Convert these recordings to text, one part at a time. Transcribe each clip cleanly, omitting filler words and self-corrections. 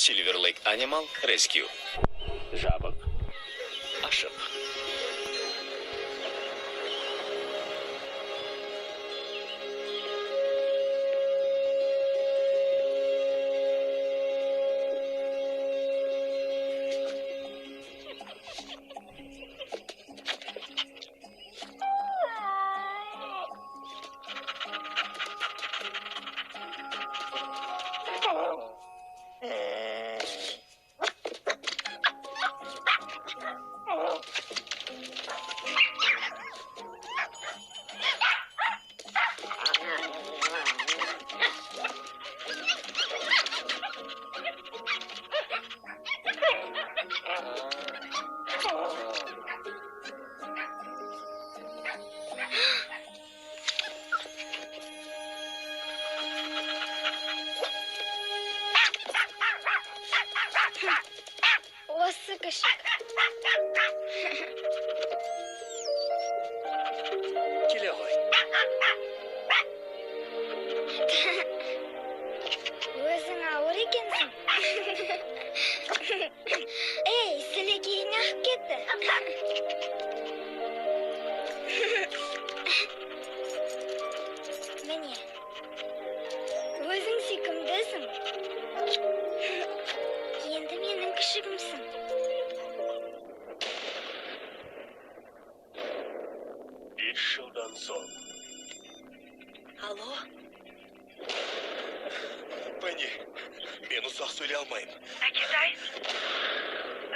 Silver Lake Animal Rescue. Жабық. Ашық. Осы күшік. Келе ғой. Өзің ауыр екенсің. Ей, сілекейің ағып кетті. Міне, өзің сүйкімдісің. Енді менің күшігімсің. Жылдан соң. Алло? Бәне, мен ұзақ сөйлей алмаймын. Әкетай,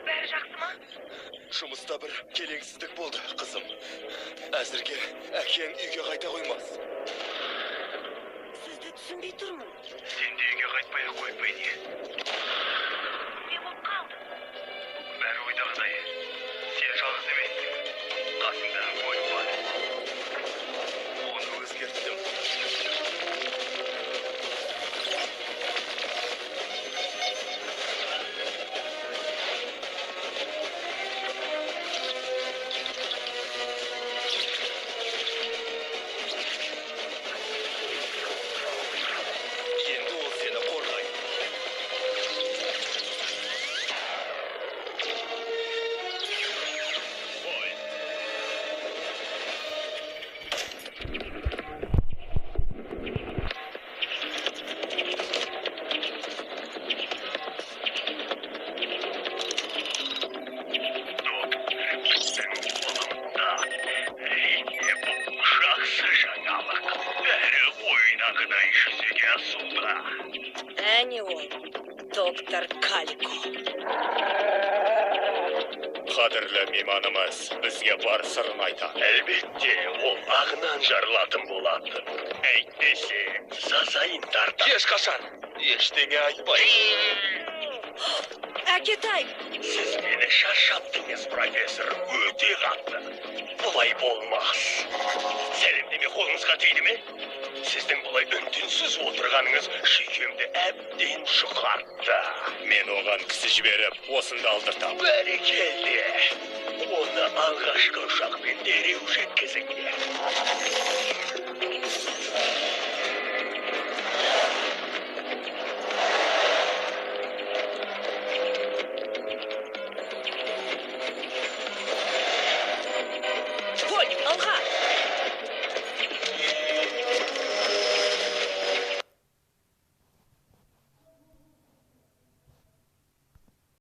бәрі жақсы ма? Жұмыста бір келеңсіздік болды, қызым. Әзірге әкең үйге қайта қоймас. Сізді түсінбей тұрмын. Сен де үйге қайтпай-ақ қой, Бәне. Не болып қалды? Бәрі ойдағыдай. Сен жалғыз емессің. Қасыңда Вольт бар. Оны өзгерттім. Енді ол сені қорғайды. Вольт. Жақсы жаңалық. Бәрі ойнағыдай жүзеге асуда. Әне ол, доктор Калико. Қадірлі мейманымыз бізге бар сырын айтады. Әлбетте, ол ағынан жарылатын болады. Әйтпесе, сазайындарда. Ешқашан, ештеңе айтпай. Әкетай! Сіз мені шаршаттыңыз, профессор, өте қатты. Бұлай болмас. Сәлемдеме қолыңызға тиді ме? Сіздің бұлай үн-түнсіз отырғаныңыз шүйкемді әбден жұқартты. Мен оған кісі жіберіп, осында алдыртам. Бәрекелді. Оны алғашқы ұшақпен дереу жеткізіңдер.